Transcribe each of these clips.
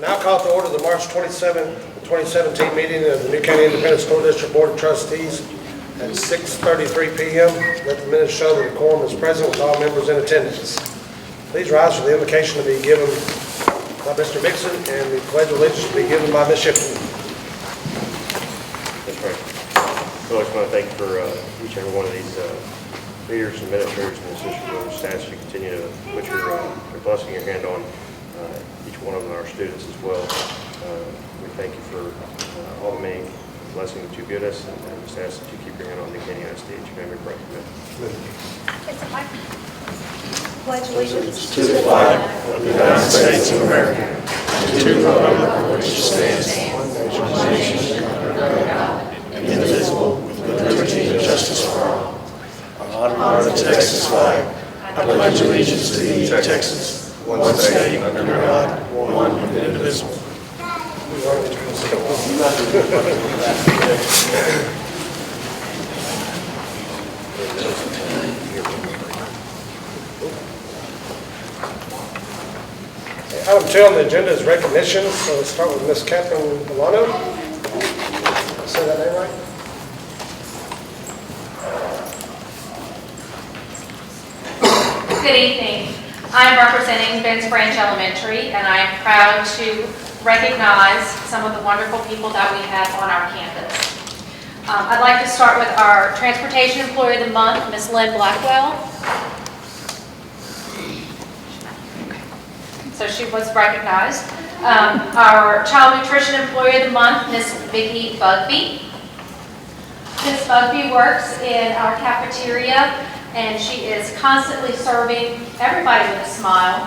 Now call to order the March 27, 2017 meeting of the New Caney Independent School District Board of Trustees at 6:33 p.m. Let the minutes show that the quorum is present with all members in attendance. Please rise for the invocation to be given by Mr. Mixon and the Pledge of Allegiance to be given by Ms. Shipton. That's right. I always want to thank you for each and every one of these leaders and administrators and assistant staff to continue to put your blessing, your hand on each one of them, our students as well. We thank you for all the many blessings that you give us, and just ask that you keep your hand on the Caney ISD. You may pray. Pledge allegiance to the flag of the United States of America, and to the republic for which it stands, one nation, under God, indivisible, with liberty and justice for all. Honor the Texas flag. I pledge allegiance to thee, Texas, one state under God, one and indivisible. Item 2 on the agenda is recognition. So let's start with Ms. Catherine Milano. Did I say that name right? Good evening. I'm representing Ben's Branch Elementary, and I am proud to recognize some of the wonderful people that we have on our campus. I'd like to start with our Transportation Employee of the Month, Ms. Lynn Blackwell. So she was recognized. Our Child Nutrition Employee of the Month, Ms. Vicki Bugby. Ms. Bugby works in our cafeteria, and she is constantly serving everybody with a smile.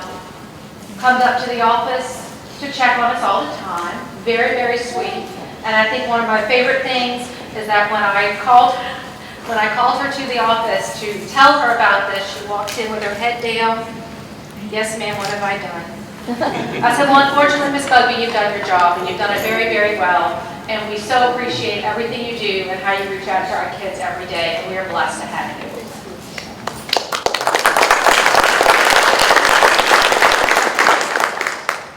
Comes up to the office to check on us all the time. Very, very sweet. And I think one of my favorite things is that when I called her to the office to tell her about this, she walked in with her head down. Yes, ma'am, what have I done? I said, well, unfortunately, Ms. Bugby, you've done your job, and you've done it very, very well. And we so appreciate everything you do and how you reach out to our kids every day, and we are blessed to have you.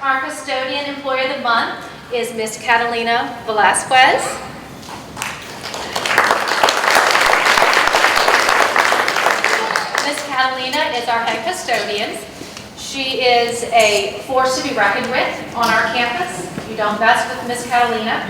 Our Custodian Employee of the Month is Ms. Catalina Velasquez. Ms. Catalina is our head custodian. She is a force to be reckoned with on our campus. You don't mess with Ms. Catalina.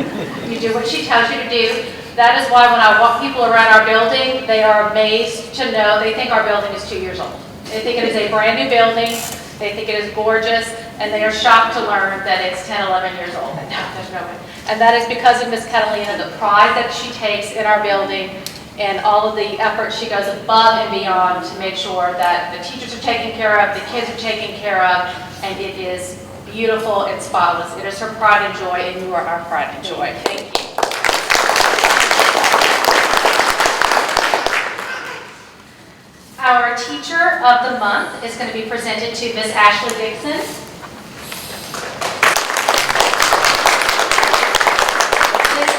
You do what she tells you to do. That is why when I walk people around our building, they are amazed to know they think our building is 2 years old. They think it is a brand new building. They think it is gorgeous, and they are shocked to learn that it's 10, 11 years old. And no, there's no way. And that is because of Ms. Catalina, the pride that she takes in our building, and all of the effort she goes above and beyond to make sure that the teachers are taken care of, the kids are taken care of, and it is beautiful and spotless. It is her pride and joy, and you are our pride and joy. Thank you. Our Teacher of the Month is going to be presented to Ms. Ashley Dixon. Ms.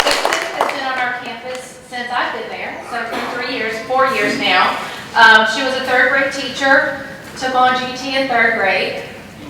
Dixon has been on our campus since I've been there, so for 4 years now. She was a 3rd grade teacher, took on GT in 3rd grade,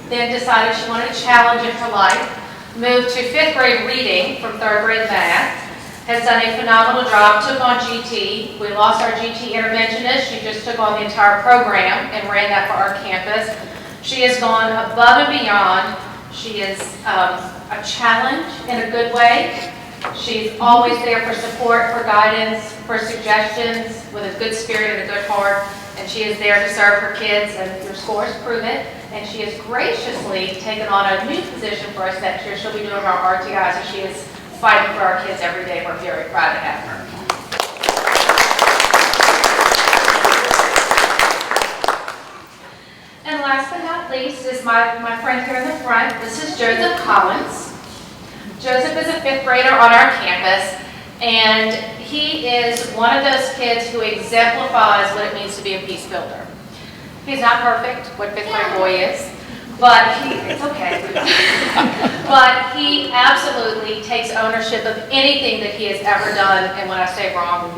then decided she wanted a challenge in her life, moved to 5th grade reading from 3rd grade math, has done a phenomenal job, took on GT. We lost our GT interventionist. She just took on the entire program and ran that for our campus. She has gone above and beyond. She is a challenge in a good way. She's always there for support, for guidance, for suggestions, with a good spirit and a good heart. And she is there to serve her kids, and your scores prove it. And she has graciously taken on a new position for us next year. She'll be doing our RTI, so she is fighting for our kids every day. We're very proud to have her. And last but not least is my friend here in the front. This is Joseph Collins. Joseph is a 5th grader on our campus, and he is one of those kids who exemplifies what it means to be a peace builder. He's not perfect, what 5th grade boy is, but it's okay. But he absolutely takes ownership of anything that he has ever done, and when I say wrong,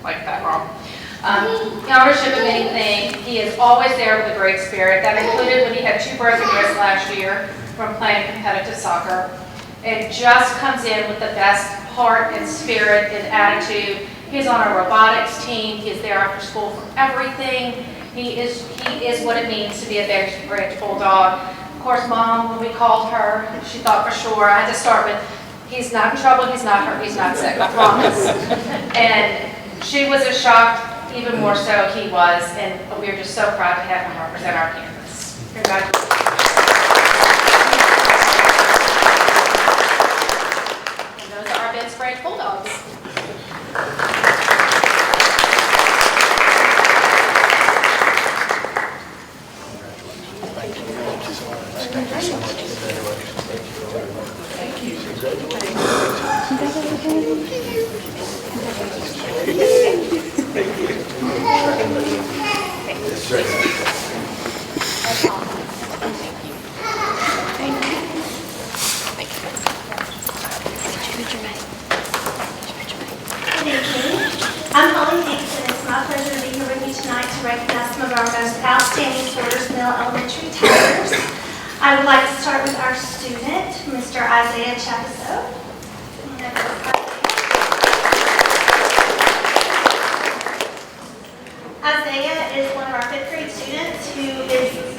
like that wrong. Ownership of anything. He is always there with a great spirit. That included when he had 2 broken wrists last year. from playing competitive soccer, and just comes in with the best heart and spirit and attitude. He's on our robotics team. He's there after school for everything. He is what it means to be a Branch Bulldog. Of course, Mom, when we called her, she thought for sure. I had to start with, he's not in trouble, he's not hurt, he's not sick, I promise. And she was as shocked, even more so he was, and we're just so proud to have him represent our campus. Congratulations. And those are our Ben's Branch Bulldogs. I'm Holly Hanks, and it's my pleasure to be here with you tonight to recognize some of our most outstanding Porters Mill Elementary Tigers. I would like to start with our student, Mr. Isaiah Chapiso. Isaiah is one of our 5th grade students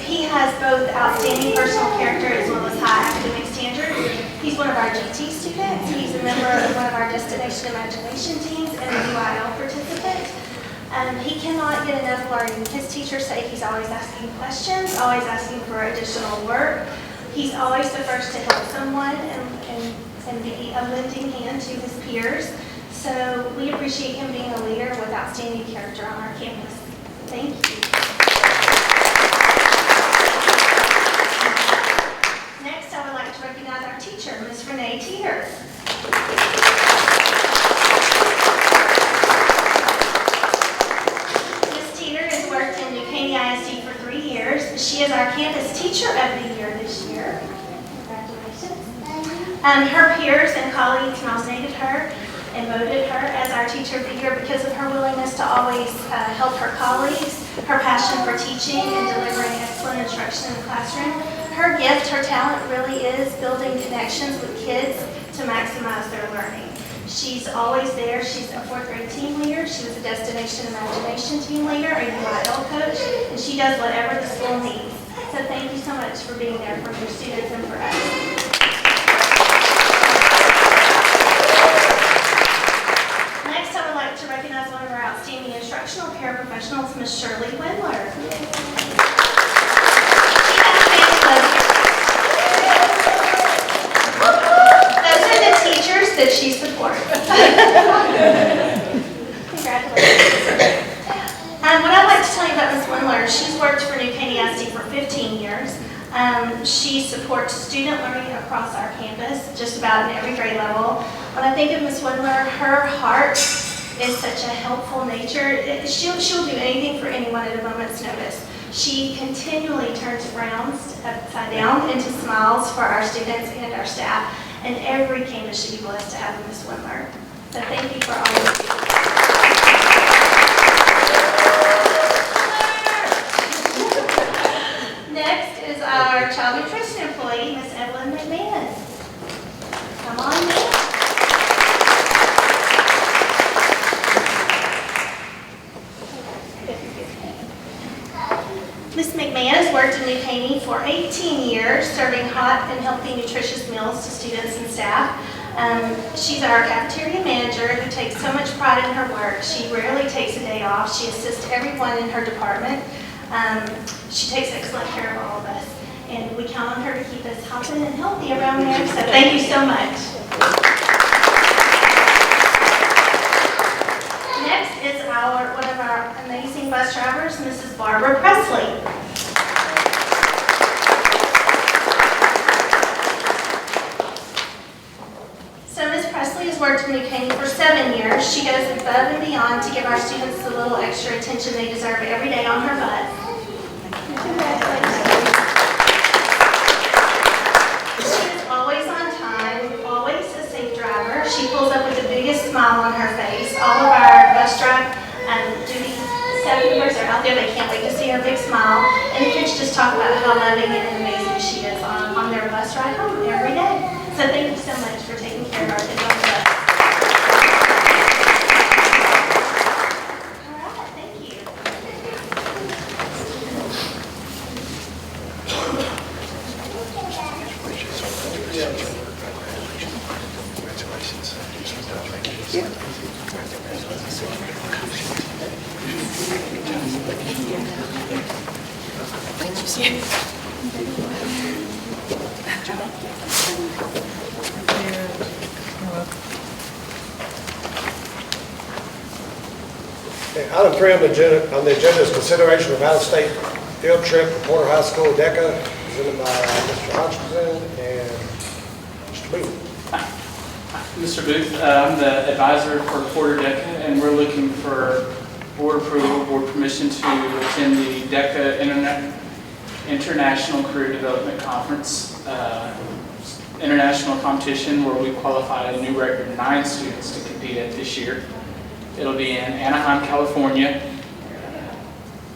he has both outstanding personal character as well as high academic standards. He's one of our GT students. He's a member of one of our Destination Imagination teams and a UIL participant. He cannot get enough learning. His teachers say he's always asking questions, always asking for additional work. He's always the first to help someone and be a lending hand to his peers. So we appreciate him being a leader with outstanding character on our campus. Thank you. Next, I would like to recognize our teacher, Ms. Renee Teeter. Ms. Teeter has worked in Caney ISD for 3 years. She is our campus teacher of the year this year. Congratulations. Her peers and colleagues nominated her and voted her as our teacher of the year because of her willingness to always help her colleagues, her passion for teaching and delivering excellent instruction in the classroom. Her gift, her talent really is building connections with kids to maximize their learning. She's always there. She's a 4th grade team leader. She was a Destination Imagination team leader, a UIL coach, and she does whatever the school needs. So thank you so much for being there for your students and for us. To recognize one of our outstanding instructional paraprofessionals, Ms. Shirley Wendler. Those are the teachers that she supports. Congratulations. What I'd like to tell you about Ms. Wendler, she's worked for New Caney ISD for 15 years. She supports student learning across our campus, just about in every grade level. When I think of Ms. Wendler, her heart is such a helpful nature. She'll do anything for anyone at a moment's notice. She continually turns frowns upside down into smiles for our students and our staff, and every campus should be blessed to have Ms. Wendler. So thank you for all of you. Next is our child nutrition employee, Ms. Evelyn McMahon. Come on, Ms. Ms. McMahon has worked in New Caney for 18 years, serving hot and healthy, nutritious meals to students and staff. She's our cafeteria manager who takes so much pride in her work. She rarely takes a day off. She assists everyone in her department. She takes excellent care of all of us. And we count on her to keep us hopping and healthy around there. So thank you so much. Next is one of our amazing bus drivers, Mrs. Barbara Presley. So Ms. Presley has worked in New Caney for 7 years. She goes above and beyond to give our students the little extra attention they deserve every day on her bus. Congratulations. She is always on time, always a safe driver. She pulls up with the biggest smile on her face. All of our bus drive duty staff members are out there. They can't wait to see her big smile. And the kids just talk about how loving and amazing she is on their bus ride home every day. So thank you so much for taking care of our kids on the bus. All right, thank you. Okay, item 3 on the agenda is consideration of out-of-state field trip for Porter High School DECA, presented by Mr. Hodgson and Mr. Booth. Mr. Booth, I'm the advisor for Porter DECA, and we're looking for board approval, board permission to attend the DECA International Career Development Conference, international competition where we qualified a new record 9 students to compete at this year. It'll be in Anaheim, California,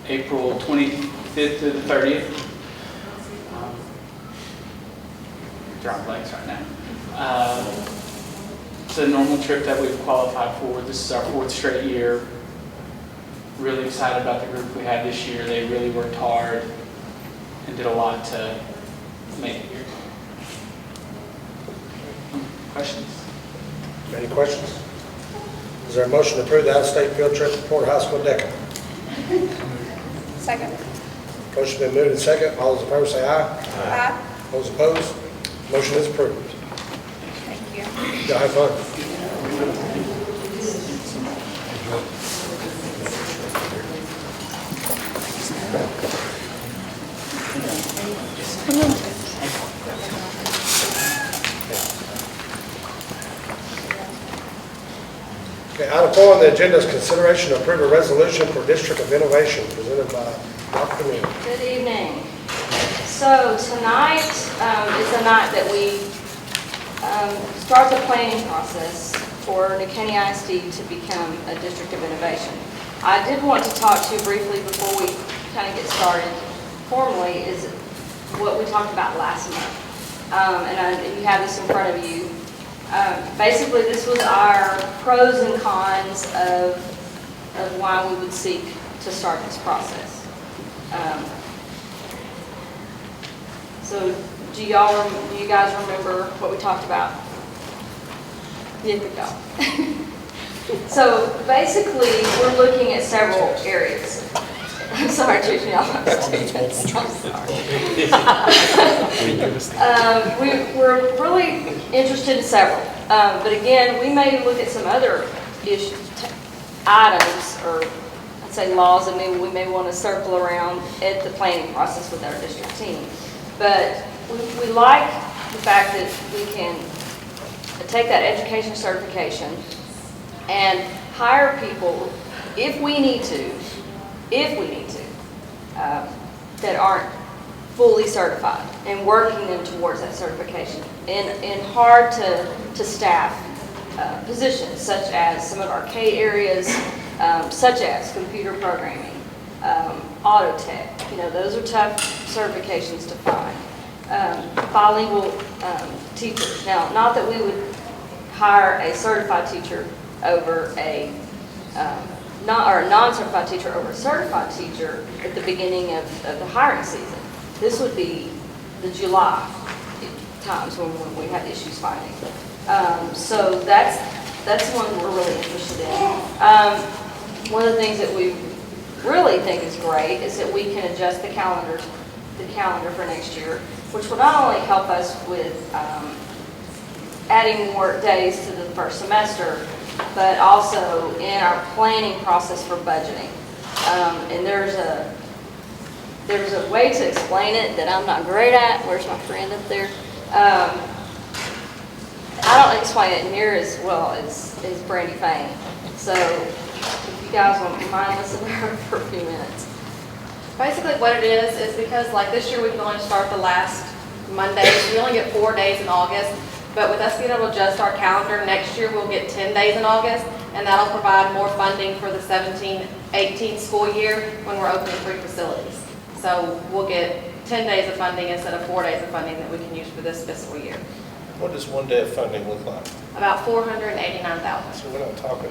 April 25th to the 30th. Drawing blanks right now. It's a normal trip that we've qualified for. This is our 4th straight year. Really excited about the group we had this year. They really worked hard and did a lot to make it here. Questions? Any questions? Is there a motion to approve the out-of-state field trip for Porter High School DECA? Second. Motion been moved and second. All those in favor say aye. Aye. Those opposed? Motion is approved. Thank you. Y'all have fun. Okay, item 4 on the agenda is consideration to approve a resolution for District of Innovation presented by Dr. Neal. Good evening. So tonight is the night that we start the planning process for Caney ISD to become a District of Innovation. I did want to talk to you briefly before we kind of get started formally is what we talked about last month. And you have this in front of you. Basically, this was our pros and cons of why we would seek to start this process. So, do you guys remember what we talked about? You could go. So, basically, we're looking at several areas. I'm sorry, teaching y'all I'm students. I'm sorry. We're really interested in several. But again, we may look at some other items, or I'd say laws that we may want to circle around at the planning process with our district team. But we like the fact that we can take that education certification and hire people if we need to, that aren't fully certified and working them towards that certification in hard to staff positions such as some of our K areas, such as computer programming, auto tech. Those are tough certifications to find. Bilingual teachers. Now, not that we would hire a certified teacher over a non-certified teacher over a certified teacher at the beginning of the hiring season. This would be the July times when we have issues finding. So that's one we're really interested in. One of the things that we really think is great is that we can adjust the calendar for next year, which will not only help us with adding more days to the first semester, but also in our planning process for budgeting. And there's a way to explain it that I'm not great at. Where's my friend up there? I don't explain it near as well as Brandy Fain. So if you guys won't mind listening to her for a few minutes. Basically what it is because like this year we can only start the last Mondays. We only get 4 days in August. But with us being able to adjust our calendar, next year we'll get 10 days in August, and that'll provide more funding for the 17-18 school year when we're opening 3 facilities. So we'll get 10 days of funding instead of 4 days of funding that we can use for this fiscal year. What does 1 day of funding look like? About $489,000. So we're not talking,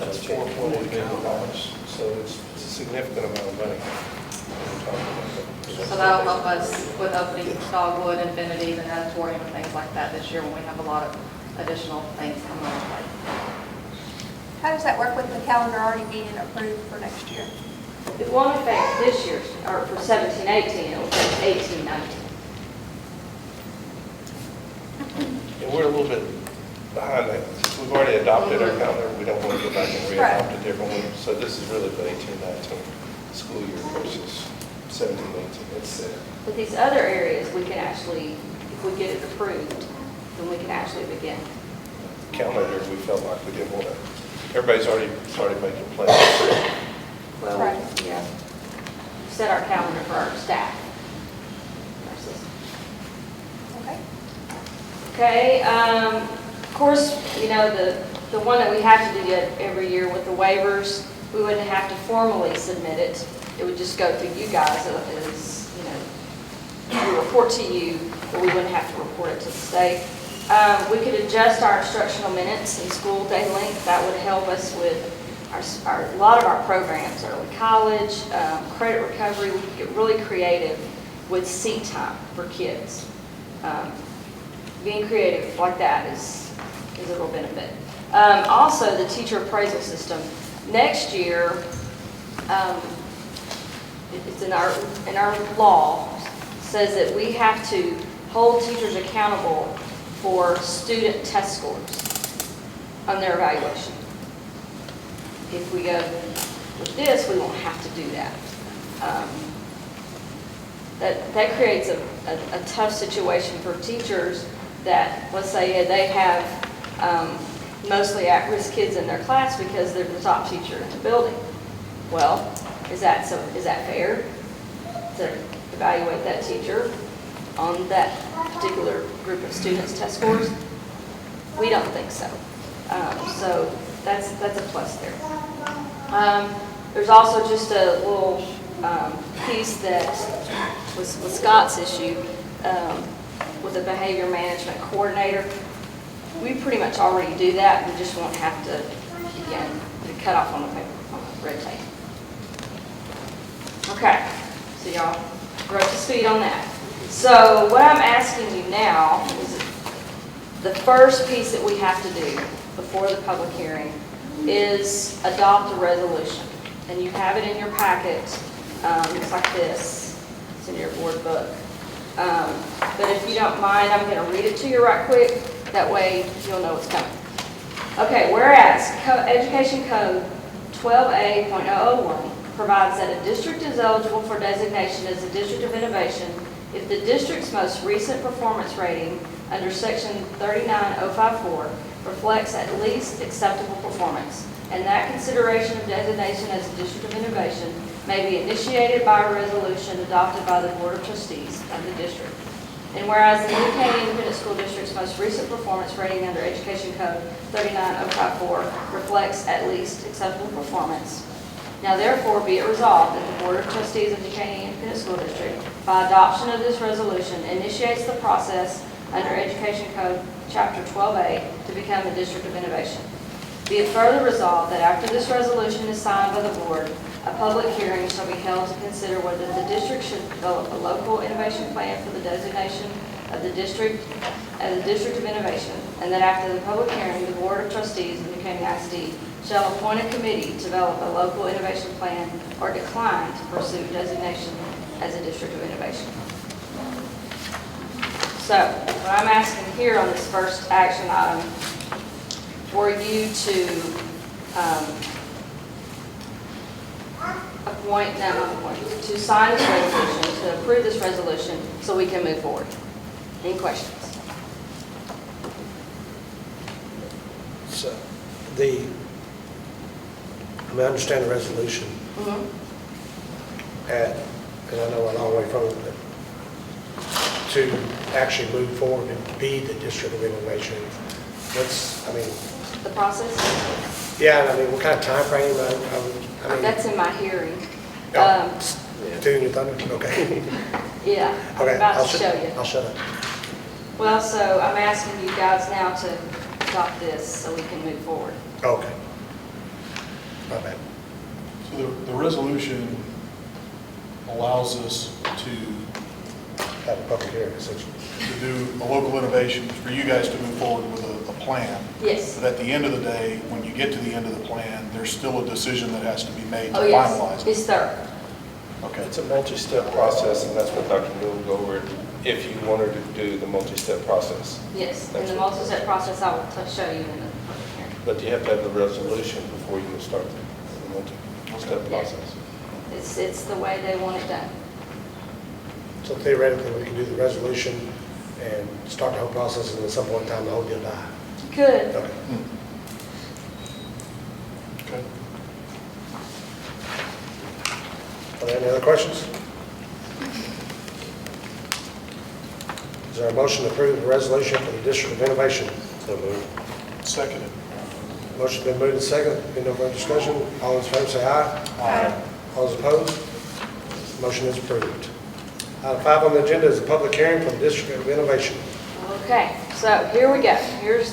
that's $4.8 million. So it's a significant amount of money. We're talking about. So that'll help us with opening Dogwood, Infinities, and Auditorium and things like that this year when we have a lot of additional things coming on play. How does that work with the calendar already being approved for next year? It won't affect this year's, or for 17-18, it will affect 18-19. And we're a little bit behind that. Since we've already adopted our calendar, we don't want to go back and re-adopt a different one. So this is really the 18-19 school year versus 17-18. It's set. But these other areas, we can actually, if we get it approved, then we can actually begin. Calendar, we felt like we didn't want to, everybody's already started making plans. Well, Right. yeah. Set our calendar for our staff. Our system. Okay. Okay, of course, you know, the one that we have to do every year with the waivers, we wouldn't have to formally submit it. It would just go through you guys as, you know, we report to you, but we wouldn't have to report it to the state. We could adjust our instructional minutes and school day length. That would help us with a lot of our programs, early college, credit recovery. We could get really creative with seat time for kids. Being creative like that is a real benefit. Also, the teacher appraisal system. Next year, it's in our law, says that we have to hold teachers accountable for student test scores on their evaluation. If we go with this, we won't have to do that. That creates a tough situation for teachers that, let's say they have mostly at-risk kids in their class because they're the top teacher in the building. Well, is that fair to evaluate that teacher on that particular group of students' test scores? We don't think so. So that's a plus there. There's also just a little piece that was Scott's issue with the behavior management coordinator. We pretty much already do that. We just won't have to, again, cut off on the paper, on the red tape. Okay, so y'all we're up to speed on that. So what I'm asking you now is the first piece that we have to do before the public hearing is adopt a resolution. And you have it in your packet. Looks like this. It's in your board book. But if you don't mind, I'm going to read it to you right quick. That way you'll know what's coming. Okay, whereas Education Code 12A.001 provides that a district is eligible for designation as a district of innovation if the district's most recent performance rating under Section 39054 reflects at least acceptable performance, and that consideration of designation as a district of innovation may be initiated by a resolution adopted by the Board of Trustees of the district. And whereas the New Caney Independent School District's most recent performance rating under Education Code 39054 reflects at least acceptable performance, now therefore be it resolved that the Board of Trustees of the Caney Independent School District, by adoption of this resolution, initiates the process under Education Code Chapter 12A to become a district of innovation. Be it further resolved that after this resolution is signed by the board, a public hearing shall be held to consider whether the district should develop a local innovation plan for the designation of the district as a district of innovation, and that after the public hearing, the Board of Trustees of the Caney ISD shall appoint a committee to develop a local innovation plan or decline to pursue designation as a district of innovation. So, what I'm asking here on this first action item for you to to sign this resolution, to approve this resolution so we can move forward. Any questions? So, I understand the resolution, and I know a long way from it, but to actually move forward and be the district of innovation, The process? yeah, and what kind of time frame? I mean, That's in my hearing. Two your thunder? Okay. Yeah, I'm Okay, about I'll to show you. I'll shut up. Well, so I'm asking you guys now to adopt this so we can move forward. Okay. My bad. So the resolution allows us to Have a public hearing, essentially. do a local innovation, for you guys to move forward with a plan. Yes. But at the end of the day, when you get to the end of the plan, there's still a decision that has to be made to Oh, yes. finalize it. It's thorough. Okay. It's a multi-step process, and that's what Dr. Newell will go over if you wanted to do the multi-step process. Yes, in the multi-step process, I will show you in the public hearing. But you have to have the resolution before you can start the multi-step process. It's the way they want it done. So theoretically, we can do the resolution and start the whole process, and at some point in time, the whole deal die. Good. Okay. Okay. Are there any other questions? Is there a motion to approve the resolution for the District of Innovation? So moved. Seconded. Motion's been moved and seconded. Being no further discussion, all those in favor say aye. Aye. All those opposed? Motion is approved. Item 5 on the agenda is a public hearing for the District of Innovation. Okay, so here we go. Here's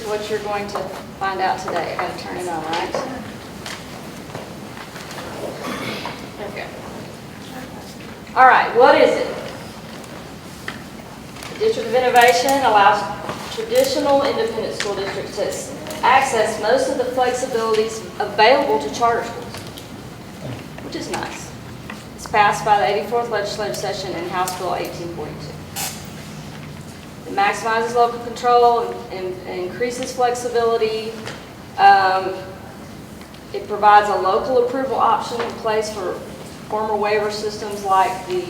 what you're going to find out today. I gotta turn it on, right? There we go. All right, what is it? The District of Innovation allows traditional independent school districts to access most of the flexibilities available to charter schools, which is nice. It's passed by the 84th Legislative Session in House Bill 1842. It maximizes local control and increases flexibility. It provides a local approval option in place for former waiver systems like the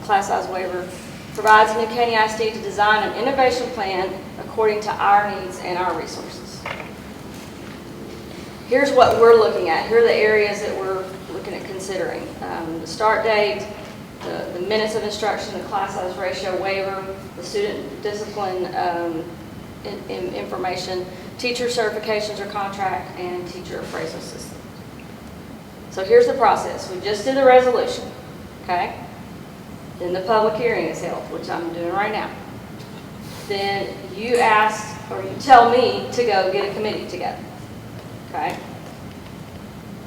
class size waiver. Provides New Caney ISD to design an innovation plan according to our needs and our resources. Here's what we're looking at. Here are the areas that we're looking at considering. The start date, the minutes of instruction, the class size ratio waiver, the student discipline information, teacher certifications or contract, and teacher appraisal system. So here's the process. We just did the resolution, okay? Then the public hearing is held, which I'm doing right now. Then you ask, or you tell me to go get a committee together, okay?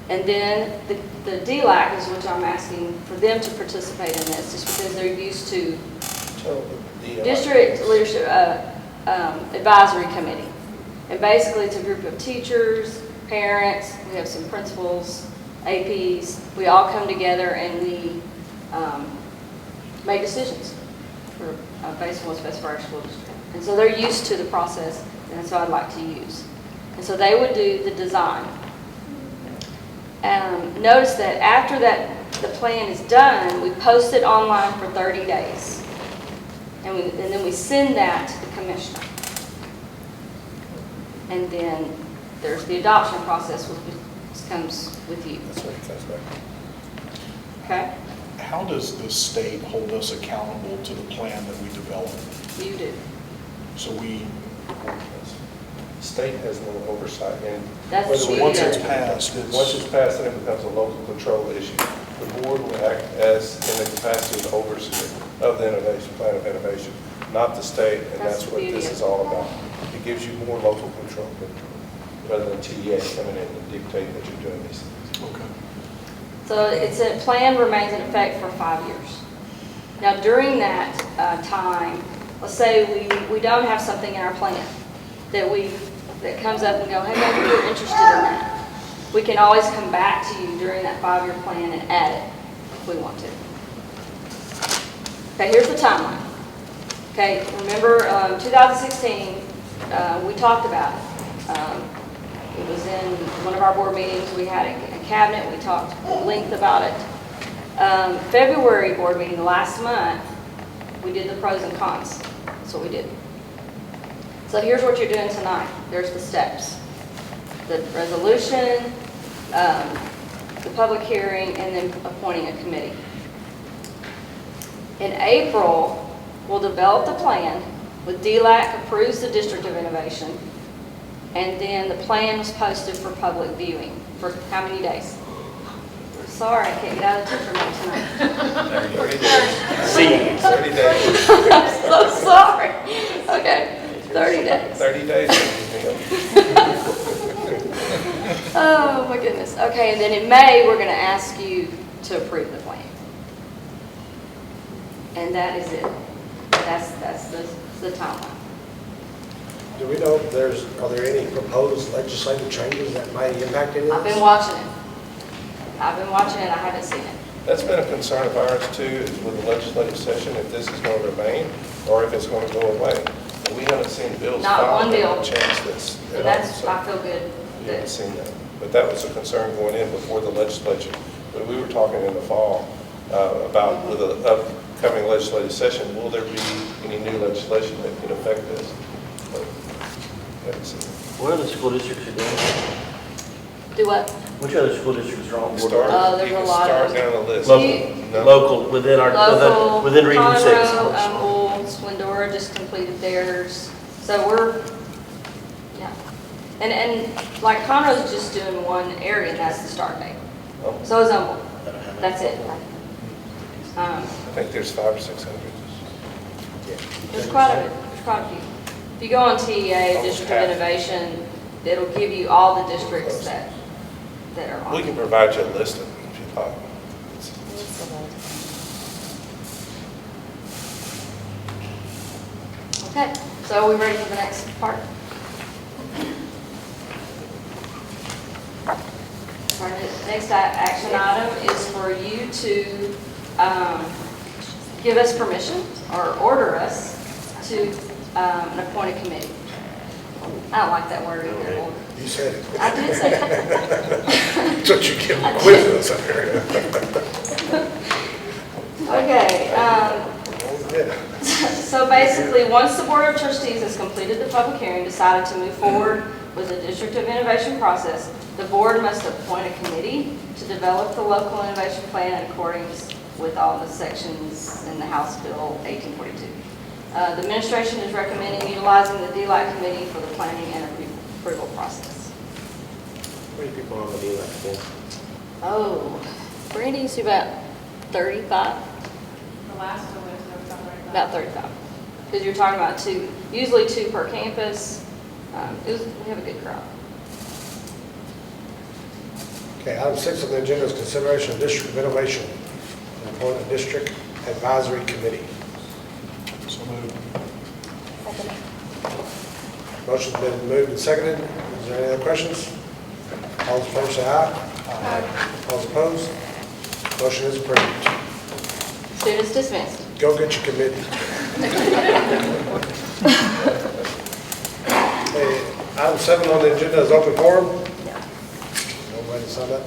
And then the DLAC is which I'm asking for them to participate in this, just because they're used to District Leadership Advisory Committee. And basically it's a group of teachers, parents, we have some principals, APs, we all come together and we make decisions for based on what's best for our school district. And so they're used to the process, and that's what I'd like to use. And so they would do the design. Notice that after the plan is done, we post it online for 30 days. And then we send that to the commissioner. And then there's the adoption process, which comes with you. That's what it says back. Okay? How does the state hold us accountable to the plan that we develop? You do. So we, State has no oversight, and That's whether we- once it's you. passed, once it's passed, then it becomes a local control issue. The board will act as in the capacity of the overseer of the innovation plan of innovation, not the state, and That's that's the what beauty this of is it. all about. It gives you more local control rather than TEA coming in and dictating that you're doing these things. okay. So it's a plan remains in effect for 5 years. Now during that time, let's say we don't have something in our plan that comes up and go, hey, maybe we're interested in that. We can always come back to you during that 5-year plan and add it if we want to. Okay, here's the timeline. Okay, remember 2016, we talked about it. It was in one of our board meetings. We had a cabinet. We talked at length about it. February board meeting last month, we did the pros and cons. That's what we did. So here's what you're doing tonight. There's the steps. The resolution, the public hearing, and then appointing a committee. In April, we'll develop the plan with DLAC approves the District of Innovation, and then the plan was posted for public viewing for how many days? sorry, I can't get out of teacher mode tonight. 30 days. I'm so sorry. Okay, 30 days. 30 days. Oh, my goodness. Okay, and then in May, we're going to ask you to approve the plan. And that is it. That's the timeline. Do we know if are there any proposed legislative changes that might impact any of I've this? been watching it. I haven't seen it. That's been a concern of ours too, is with the legislative session, if this is going to remain or if it's going to go away. And we haven't seen bills Not filed one that bill. would change this. So at all. that's, So I feel good. we haven't seen that. But that was a concern going in before the legislature. But we were talking in the fall about with the upcoming legislative session, will there be any new legislation that could affect this? But we haven't seen it. What other school districts are doing? Do what? Which other school districts are on board? Start, there's you a can lot start of- down the list. Local. No. Local, within our, Local, within Region 6. Conroe, Humboldt, Splendora just completed theirs. So we're, yeah. And like Conroe's just doing one area and that's the start date. Oh, So is Humboldt. That's it. I think there's 500 or 600. There's quite a few. If you go on TEA, Almost District of half. Innovation, it'll give you all the districts that are on. We can provide you a list of them if you'd like. Okay, so are we ready for the next part? Our next action item is for you to give us permission or order us to appoint a committee. I don't like that word either. You said it. I did say that. Don't you give them quizzes up here. Okay, Yeah. so basically, once the Board of Trustees has completed the public hearing, decided to move forward with the District of Innovation process, the board must appoint a committee to develop the local innovation plan in accordance with all the sections in the House Bill 1842. The administration is recommending utilizing the DLAC committee for the planning and approval process. How many people on the deal like that? Oh, Brandy's about 35, The last one was about 35. Because you're talking about usually two per campus. We have a good crowd. Okay, item 6 on the agenda is consideration of district of innovation and appoint a district advisory committee. So moved. Motion's been moved and seconded. Is there any other questions? All those in favor say aye. Aye. All opposed? Motion is approved. Students dismissed. Go get your committee. Okay, item 7 on the agenda is open forum. Nobody signed up.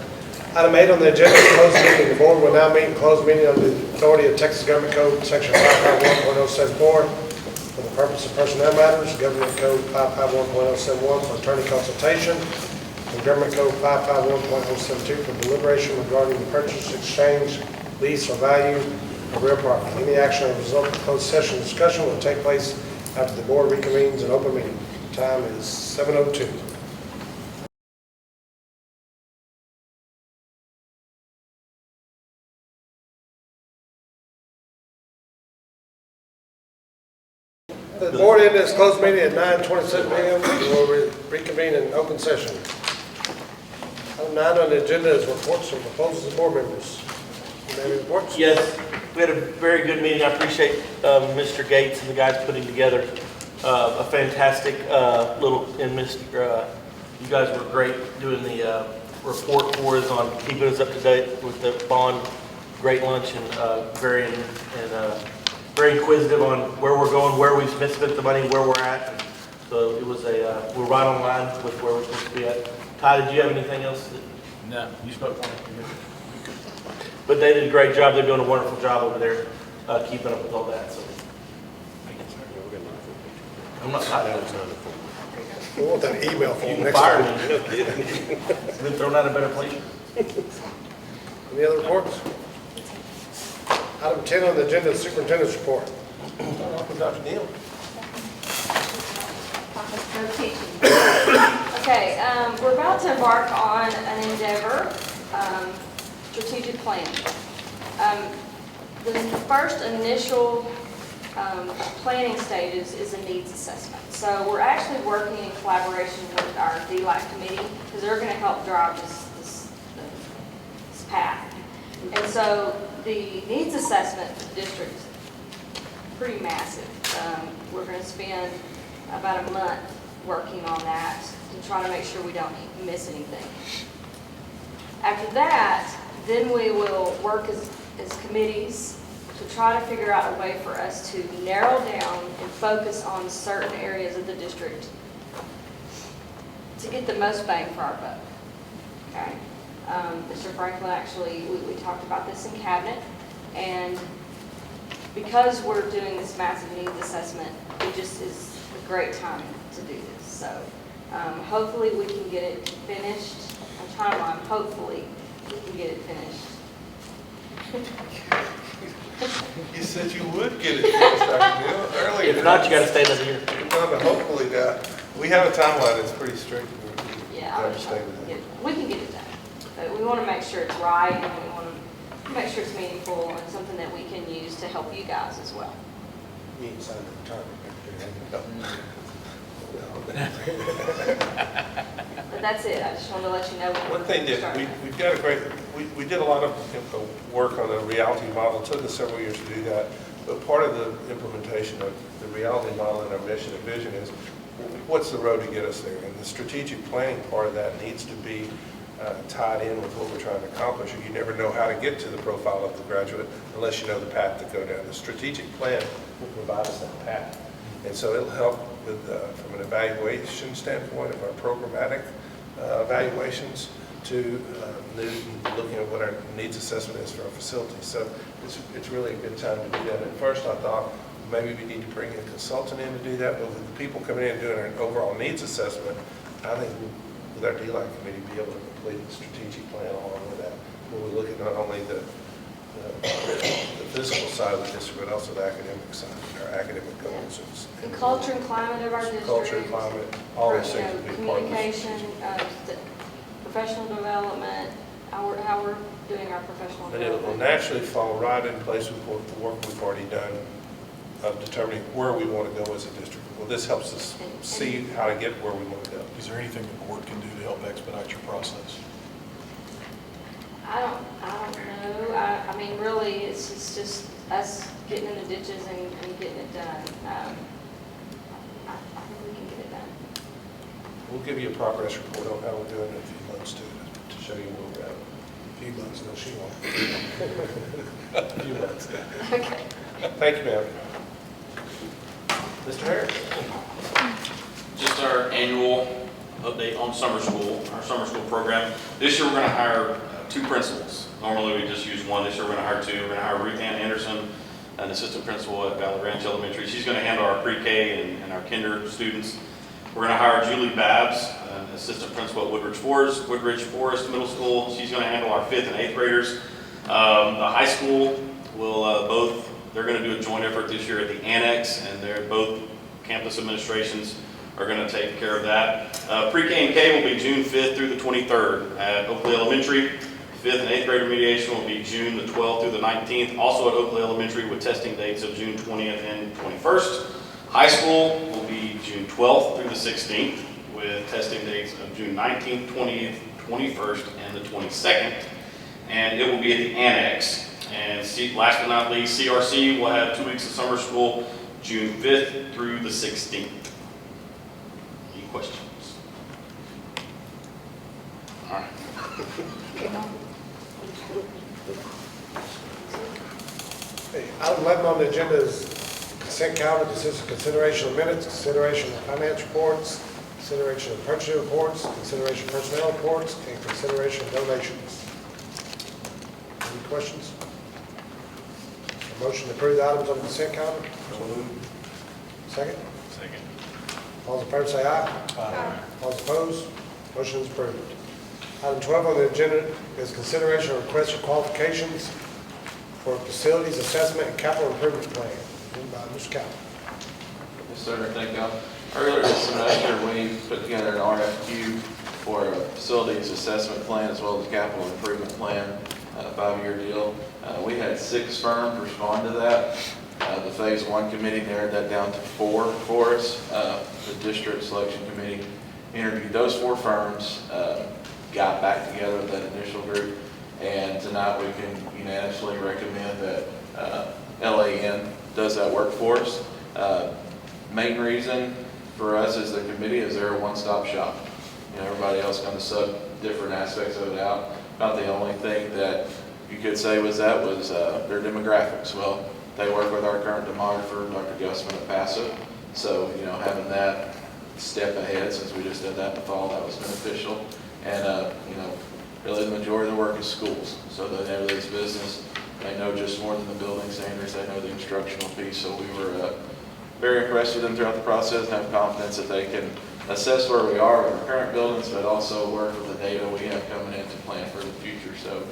Item 8 on the agenda is closed meeting. The board will now meet in closed meeting under the authority of Texas Government Code, Section 551.074, for the purpose of personnel matters, Government Code 551.071 for attorney consultation, and Government Code 551.072 for deliberation regarding the purchase, exchange, lease, or value of real property. Any action as a result of closed session discussion will take place after the board reconvenes in open meeting. Time is 7:02. The board ended its closed meeting at 9:27 p.m. We will reconvene in open session. Item 9 on the agenda is reports and proposals of board members. Any reports? Yes, we had a very good meeting. I appreciate Mr. Gates and the guys putting together a fantastic and Mr. You guys were great doing the report for us on keeping us up to date with the bond. Great lunch and very inquisitive on where we're going, where we've spent the money, where we're at. So it was we're right on line with where we're supposed to be at. Ty, did you have anything else? No, you spoke on it. But they did a great job. They're doing a wonderful job over there, keeping up with all that. So I'm not tired. We want that email You form can next fire time. me. It's been thrown out a better place. Any other reports? Item 10 on the agenda is superintendent's report. Start off with Dr. Neal. Okay, we're about to embark on an endeavor strategic plan. The first initial planning stages is a needs assessment. So we're actually working in collaboration with our DLAC committee because they're going to help drive this path. And so the needs assessment for the district is pretty massive. We're going to spend about a month working on that to try to make sure we don't miss anything. After that, then we will work as committees to try to figure out a way for us to narrow down and focus on certain areas of the district to get the most bang for our buck. Okay? Mr. Franklin, actually, we talked about this in cabinet, and because we're doing this massive needs assessment, it just is a great time to do this. So hopefully we can get it finished. I'm trying to hopefully we can get it finished. You said you would get it finished, Dr. Neal, earlier. If not, you gotta stay another year. No, but hopefully not. We have a timeline that's pretty strict. Yeah, we can get it done. But we want to make sure it's right, and we want to make sure it's meaningful and something that we can use to help you guys as well. You ain't signed the retirement But that's it. I just wanted to let you know. One thing that we've got a great, we did a lot of work on the reality model. It took us several years to do that. But part of the implementation of the reality model and our mission and vision is what's the road to get us there? And the strategic planning part of that needs to be tied in with what we're trying to accomplish. You never know how to get to the profile of the graduate unless you know the path to go down. The strategic plan will provide us that path. And so it'll help with, from an evaluation standpoint of our programmatic evaluations to looking at what our needs assessment is for our facilities. So it's really a good time to do that. At first I thought maybe we need to bring a consultant in to do that, but with the people coming in and doing an overall needs assessment, I think with our DLAC committee be able to complete the strategic plan along with that. When we look at not only the physical side of the district, but also the academic side, our academic goals. The culture and climate of our district. Culture and climate, all those things would be part of this. Communication, professional development, how we're doing our professional And it will development. naturally fall right in place with the work we've already done of determining where we want to go as a district. Well, this helps us see how to get where we want to go. Is there anything the board can do to help expedite your process? I don't know. I mean, really, it's just us getting in the ditches and getting it done. I think we can get it done. We'll give you a progress report on how we're doing in a few months to show you where we're at. A few months, no, she won't. A few months. Okay. Thank you, ma'am. Mr. Harris. Just our annual update on summer school, our summer school program. This year we're going to hire 2 principals. Normally we just use 1. This year we're going to hire 2. We're going to hire Ruth Ann Anderson, an assistant principal at Valley Ranch Elementary. She's going to handle our pre-K and our kinder students. We're going to hire Julie Babbs, an assistant principal at Woodridge Forest Middle School. She's going to handle our 5th and 8th graders. The high school will they're going to do a joint effort this year at the annex, and they're both campus administrations are going to take care of that. Pre-K and K will be June 5th through the 23rd at Oakley Elementary. 5th and 8th grade remediation will be June the 12th through the 19th, also at Oakley Elementary with testing dates of June 20th and 21st. High school will be June 12th through the 16th with testing dates of June 19th, 20th, 21st, and the 22nd. And it will be at the annex. And last but not least, CRC will have 2 weeks of summer school, June 5th through the 16th. Any questions? All right. Okay, item 11 on the agenda is consent calendar. This is consideration of minutes, consideration of finance reports, consideration of purchasing reports, consideration of personnel reports, and consideration of donations. Any questions? A motion to approve the items on the consent calendar? Second? Second. All those in favor say aye. Aye. All those opposed? Motion is approved. Item 12 on the agenda is consideration of requests for qualifications for facilities assessment and capital improvement plan. Moved by Mr. Cowell. Yes, sir. Thank you. Earlier this semester, we put together an RFQ for a facilities assessment plan as well as a capital improvement plan. 5-year deal. We had 6 firms respond to that. The Phase 1 committee narrowed that down to 4 for us. The district selection committee interviewed those 4 firms, got back together with that initial group, and tonight we can unanimously recommend that LAN does that work for us. Main reason for us as the committee is they're a one-stop shop. Everybody else kind of sub different aspects of it out. About the only thing that you could say was their demographics. Well, they work with our current demographer, Dr. Gusman at Passive. So, having that step ahead, since we just did that in the fall, that was beneficial. And, really the majority of the work is schools. So they know this business. They know just more than the building standards. They know the instructional piece. So we were very impressed with them throughout the process and have confidence that they can assess where we are with our current buildings, but also work with the data we have coming in to plan for the future. So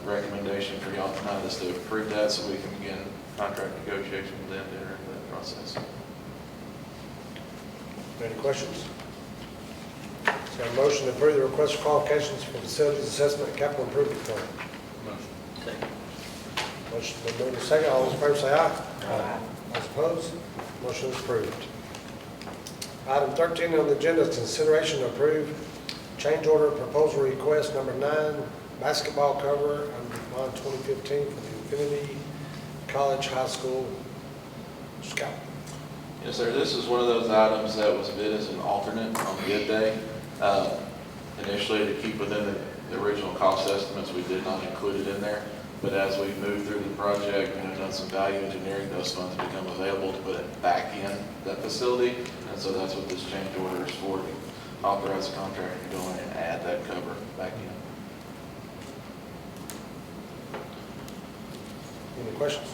recommendation for y'all tonight is to approve that so we can begin contract negotiation with them to enter into that process. Any questions? Is there a motion to approve the request for qualifications for facilities assessment and capital improvement plan? Motion been moved and second. All those in favor say aye. Aye. Those opposed? Motion is approved. Item 13 on the agenda is consideration to approve change order proposal request number 9, basketball cover under bond 2015 for the Infinity College High School Scout. Yes, sir. This is one of those items that was bid as an alternate on bid day. Initially, to keep within the original cost estimates, we did not include it in there. But as we moved through the project and done some value engineering, those funds become available to put it back in that facility. And so that's what this change order is for, to authorize the contractor to go in and add that cover back in. Any questions?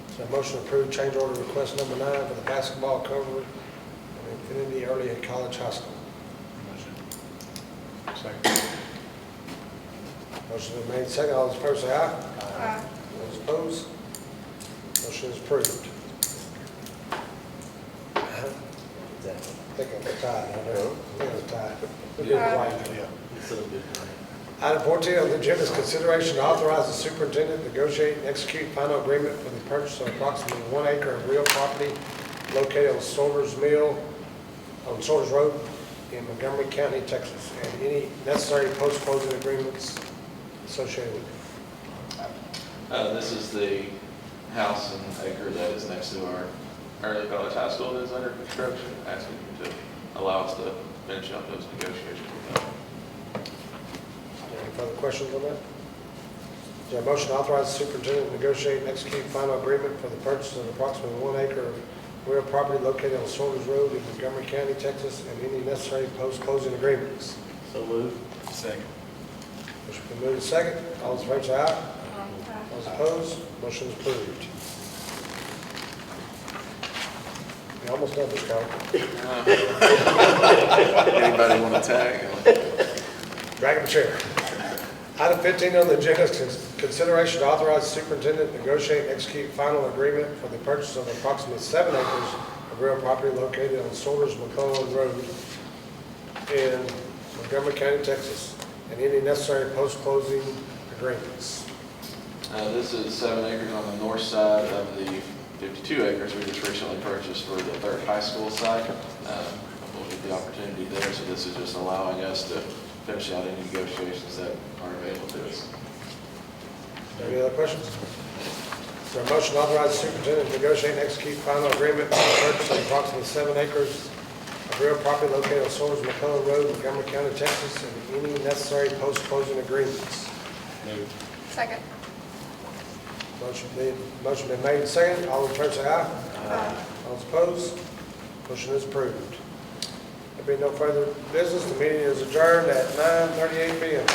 Is there a motion to approve change order request number 9 for the basketball cover at Infinity Early College High School? Second. Motion been made second. All those in favor say aye. Aye. Those opposed? Motion is approved. I think I was tied. I think I was tied. We did it right. Item 14 on the agenda is consideration to authorize the superintendent to negotiate and execute final agreement for the purchase of approximately 1 acre of real property located on Soldiers Mill, on Soldiers Road in Montgomery County, Texas, and any necessary post-closing agreements associated with it. This is the house and acre that is next to our early college high school that is under construction, asking you to allow us to finish up those negotiations with them. Any further questions on that? Is there a motion to authorize the superintendent to negotiate and execute final agreement for the purchase of approximately 1 acre of real property located on Soldiers Road in Montgomery County, Texas, and any necessary post-closing agreements? So moved. Second. Motion been moved second. All those in favor say aye. Those opposed? Motion is approved. You're almost done, Mr. Collins. Anybody want to tag? Drag the chair. Item 15 on the agenda is consideration to authorize the superintendent to negotiate and execute final agreement for the purchase of approximately 7 acres of real property located on Soldiers McClellan Road in Montgomery County, Texas, and any necessary post-closing agreements. This is 7 acres on the north side of the 52 acres we just recently purchased for the 3rd high school site. We'll get the opportunity there, so this is just allowing us to finish out any negotiations that are available to us. Any other questions? Is there a motion to authorize the superintendent to negotiate and execute final agreement for the purchase of approximately 7 acres of real property located on Soldiers McClellan Road, Montgomery County, Texas, and any necessary post-closing agreements? Second. Motion been made and seconded. All in favor say aye. Aye. All opposed? Motion is approved. There being no further business, the meeting is adjourned at 9:38 p.m.